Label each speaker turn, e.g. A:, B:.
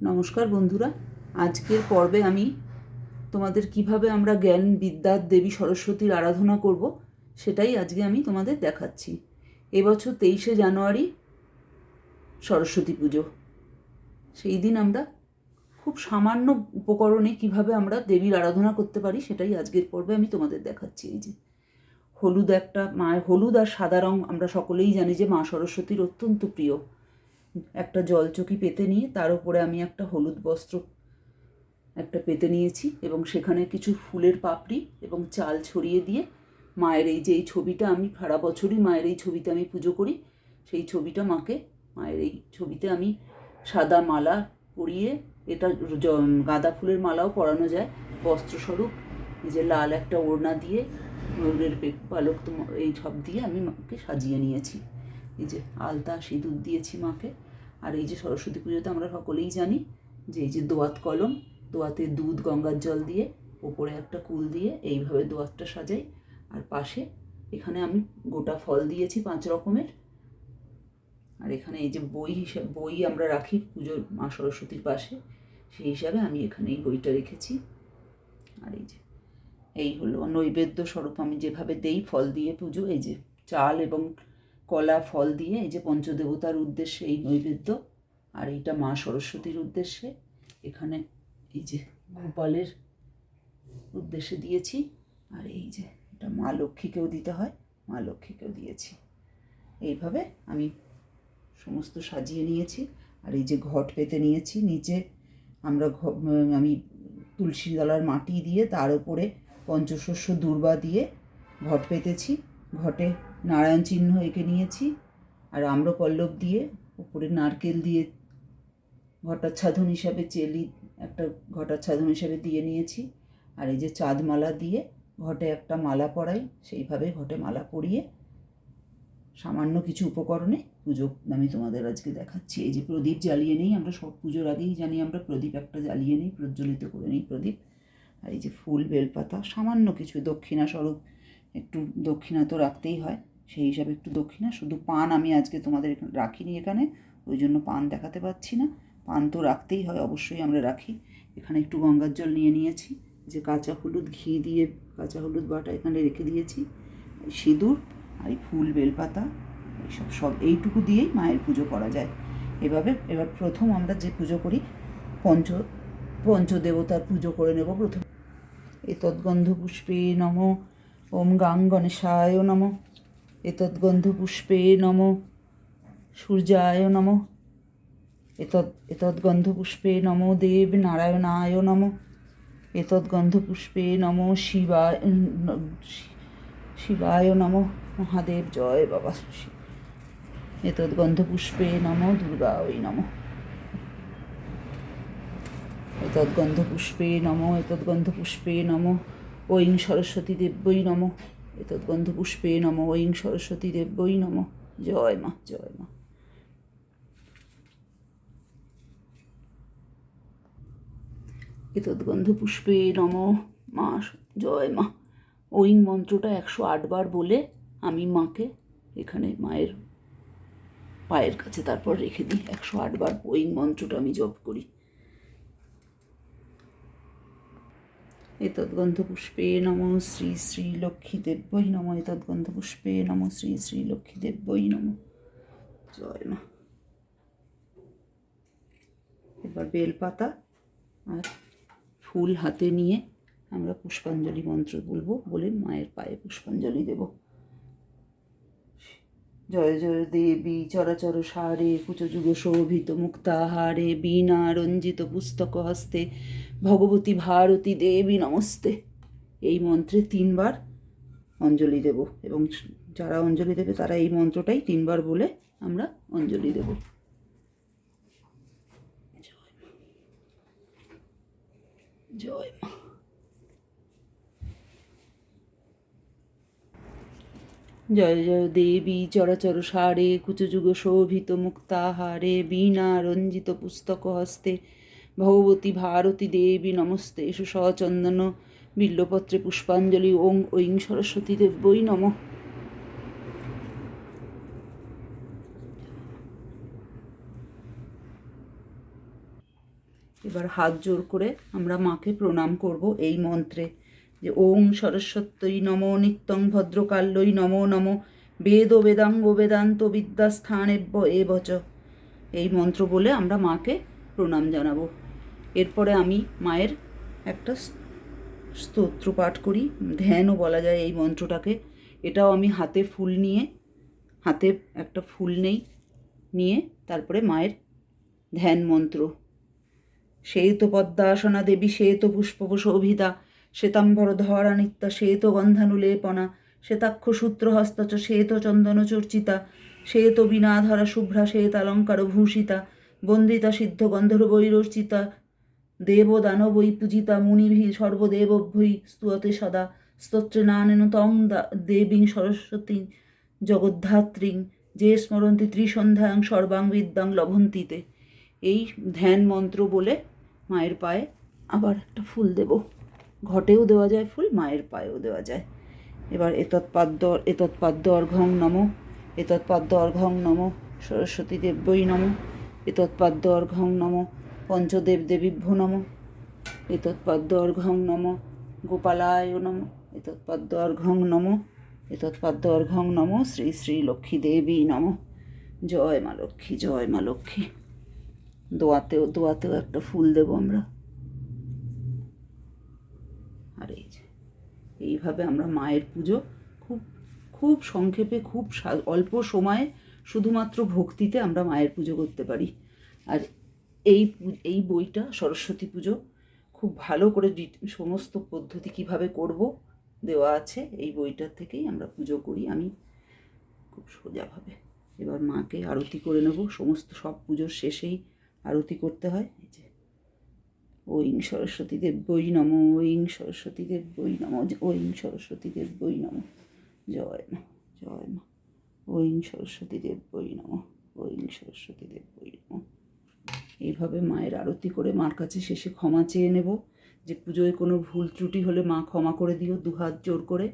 A: নমস্কার বন্ধুরা, আজকের পর্বে আমি তোমাদের কিভাবে আমরা জ্ঞান বিদ্যার দেবী সরস্বতীর আরাধনা করব সেটাই আজকে আমি তোমাদের দেখাচ্ছি। এবছর 23শে জানুয়ারি সরস্বতী পুজো। সেই দিন আমরা খুব সামান্য উপকরণে কিভাবে আমরা দেবীর আরাধনা করতে পারি সেটাই আজকের পর্বে আমি তোমাদের দেখাচ্ছি। এই যে হলুদ আর সাদা রং আমরা সকলেই জানি যে মা সরস্বতীর অত্যন্ত প্রিয়। একটা জলচকি পেতে নিয়ে তার উপরে আমি একটা হলুদ বস্ত্র পেতে নিয়েছি এবং সেখানে কিছু ফুলের পাপড়ি এবং চাল ছড়িয়ে দিয়ে মায়ের এই যে এই ছবিটা, আমি সারা বছরই মায়ের এই ছবিতে আমি পুজো করি, সেই ছবিটা মায়ের এই ছবিতে আমি সাদা মালা পরিয়ে, এটা গাঁদা ফুলের মালাও পরানো যায় বস্ত্রস্বরূপ, যে লাল একটা ওড়না দিয়ে ময়ূরের পালক এই সব দিয়ে আমি মাকে সাজিয়ে নিয়েছি। এই যে আলতা সিঁদুর দিয়েছি মাকে। আর এই যে সরস্বতী পুজোতে আমরা সকলেই জানি যে এই যে দোয়াত কলম, দোয়াতে দুধ গঙ্গার জল দিয়ে ওপরে একটা কুল দিয়ে এইভাবে দোয়াতটা সাজাই। আর পাশে এখানে আমি গোটা ফল দিয়েছি 5 রকমের। আর এখানে এই যে বই আমরা রাখি পুজোর মা সরস্বতীর পাশে, সেই হিসাবে আমি এখানে এই বইটা রেখেছি। আর এই হলো নৈবেদ্য স্বরূপ আমি যেভাবে দেই ফল দিয়ে পুজো, এই যে চাল এবং কলা ফল দিয়ে এই যে পঞ্চদেবতার উদ্দেশ্যে এই নৈবেদ্য, আর এইটা মা সরস্বতীর উদ্দেশ্যে, এখানে এই যে গোপালের উদ্দেশ্যে দিয়েছি। আর এই যে এটা মা লক্ষ্মীকেও দিতে হয়, মা লক্ষ্মীকেও দিয়েছি। এইভাবে আমি সমস্ত সাজিয়ে নিয়েছি। আর এই যে ঘট পেতে নিয়েছি, নিচে আমি তুলসী তলার মাটি দিয়ে তার উপরে পঞ্চশস্য দূর্বা দিয়ে ঘট পেতেছি। ঘটে নারায়ণ চিহ্ন এঁকে নিয়েছি আর আম্রপল্লব দিয়ে উপরে নারকেল দিয়ে ঘটাচ্ছাদন হিসাবে একটা ঘটাচ্ছাদন হিসাবে দিয়ে নিয়েছি। আর এই যে চাঁদমালা দিয়ে ঘটে একটা মালা পরাই, সেইভাবে ঘটে মালা পরিয়ে সামান্য কিছু উপকরণে পুজো আমি তোমাদের আজকে দেখাচ্ছি। এই যে প্রদীপ জ্বালিয়ে নেই, আমরা সব পুজোর আগেই জানি আমরা প্রদীপ একটা জ্বালিয়ে নিই, প্রজ্বলিত করে নিই প্রদীপ। আর এই যে ফুল বেলপাতা সামান্য কিছু দক্ষিণা স্বরূপ, একটু দক্ষিণা তো রাখতেই হয়, সেই হিসাবে একটু দক্ষিণা। শুধু পান আমি আজকে তোমাদের রাখিনি এখানে, ওই জন্য পান দেখাতে পাচ্ছি না। পান তো রাখতেই হয়, অবশ্যই আমরা রাখি। এখানে একটু গঙ্গার জল নিয়ে নিয়েছি, যে কাঁচা হলুদ ঘি দিয়ে কাঁচা হলুদ বাটা এখানে রেখে দিয়েছি, সিঁদুর আর এই ফুল বেলপাতা, সব এইটুকু দিয়েই মায়ের পুজো করা যায়। এবার প্রথম আমরা যে পুজো করি পঞ্চদেবতার পুজো করে নেব প্রথম। এতদ্গন্ধ পুষ্পে নম, ওম গাং গণেশায় নম। এতদ্গন্ধ পুষ্পে নম সূর্যায় নম। এতদ্গন্ধ পুষ্পে নম দেব নারায়ণায় নম। এতদ্গন্ধ পুষ্পে নম শিবায় নম। মহাদেব জয় বাবা। এতদ্গন্ধ পুষ্পে নম দুর্গায় নম। এতদ্গন্ধ পুষ্পে নম, এতদ্গন্ধ পুষ্পে নম ঐং সরস্বতী দেব্যই নম। এতদ্গন্ধ পুষ্পে নম ঐং সরস্বতী দেব্যই নম। জয় মা, জয় মা। এতদ্গন্ধ পুষ্পে নম মা, জয় মা। ঐং মন্ত্রটা 108 বার বলে আমি মাকে এখানে মায়ের পায়ের কাছে তারপর রেখে দিই। 108 বার ঐং মন্ত্রটা আমি জপ করি। এতদ্গন্ধ পুষ্পে নম শ্রী শ্রী লক্ষ্মী দেব্যই নম। এতদ্গন্ধ পুষ্পে নম শ্রী শ্রী লক্ষ্মী দেব্যই নম। জয় মা। এবার বেলপাতা আর ফুল হাতে নিয়ে আমরা পুষ্পাঞ্জলি মন্ত্র বলবো, বলে মায়ের পায়ে পুষ্পাঞ্জলি দেব। জয় জয় দেবী চরাচর সারে কুচযুগ শোভিত মুক্তাহারে বীণা রঞ্জিত পুস্তক হস্তে ভগবতী ভারতী দেবী নমস্তে। এই মন্ত্রে 3 বার অঞ্জলি দেব এবং যারা অঞ্জলি দেবে তারা এই মন্ত্রটাই 3 বার বলে আমরা অঞ্জলি দেব। জয় মা। জয় জয় দেবী চরাচর সারে কুচযুগ শোভিত মুক্তাহারে বীণা রঞ্জিত পুস্তক হস্তে ভগবতী ভারতী দেবী নমস্তে। এসো সচন্দন বিল্লপত্রে পুষ্পাঞ্জলি ওং ঐং সরস্বতী দেব্যই নম। এবার হাত জোর করে আমরা মাকে প্রণাম করব এই মন্ত্রে, যে ওং সরস্বত্যই নমো নিত্যং ভদ্রকাল্যই নমো নমো বেদ বেদাঙ্গ বেদান্ত বিদ্যাস্থানেভ্য এবচ। এই মন্ত্র বলে আমরা মাকে প্রণাম জানাবো। এরপরে আমি মায়ের একটা স্তোত্র পাঠ করি, ধ্যানও বলা যায় এই মন্ত্রটাকে। এটাও আমি হাতে ফুল নিয়ে, হাতে একটা ফুল নিয়ে তারপরে মায়ের ধ্যান মন্ত্র। শ্বেত পদ্মাসনা দেবী শ্বেত পুষ্পশোভিতা শ্বেতাম্বর ধরা নিত্যা শ্বেত গন্ধানুলেপনা শ্বেতাক্ষ সূত্রহস্তা চ শ্বেত চন্দন চর্চিতা শ্বেত বীণাধরা শুভ্রা শ্বেতালঙ্কার ভূষিতা বন্দিতা সিদ্ধ গন্ধর্বৈরর্চিতা দেব দানবৈ পূজিতা মুনিভি সর্বদেবভ্যৈ স্তুয়তে সদা স্তোত্রে নানেন তং দেবীং সরস্বতী জগদ্ধাত্রীং যে স্মরন্তি ত্রিসন্ধ্যাং সর্বাং বিদ্যাং লভন্তিতে। এই ধ্যান মন্ত্র বলে মায়ের পায়ে আবার একটা ফুল দেব। ঘটেও দেওয়া যায় ফুল, মায়ের পায়েও দেওয়া যায়। এবার এতৎপাদ্য অর্ঘং নমো এতৎপাদ্য অর্ঘং নমো সরস্বতী দেব্যই নমো এতৎপাদ্য অর্ঘং নমো পঞ্চদেব দেবীভ্যো নমো এতৎপাদ্য অর্ঘং নমো গোপালায় নমো এতৎপাদ্য অর্ঘং নমো এতৎপাদ্য অর্ঘং নমো শ্রী শ্রী লক্ষ্মী দেবী নমো। জয় মা লক্ষ্মী, জয় মা লক্ষ্মী। দোয়াতেও একটা ফুল দেব আমরা। আর এইভাবে আমরা মায়ের পুজো খুব খুব সংক্ষেপে, খুব অল্প সময়ে, শুধুমাত্র ভক্তিতে আমরা মায়ের পুজো করতে পারি। আর এই বইটা সরস্বতী পুজো খুব ভালো করে সমস্ত পদ্ধতি কিভাবে করব দেওয়া আছে। এই বইটার থেকেই আমরা পুজো করি আমি খুব সোজাভাবে। এবার মাকে আরতি করে নেব। সব পুজোর শেষেই আরতি করতে হয়। এই যে ওইং সরস্বতী দেব্যই নমো ওইং সরস্বতী দেব্যই নমো ওইং সরস্বতী দেব্যই নমো। জয় মা, জয় মা। ওইং সরস্বতী দেব্যই নমো ওইং সরস্বতী দেব্যই নমো। এইভাবে মায়ের আরতি করে মার কাছে শেষে ক্ষমা চেয়ে নেব, যে পুজোয় কোনো ভুল ত্রুটি হলে মা ক্ষমা করে দিও, দুহাত জোর করে।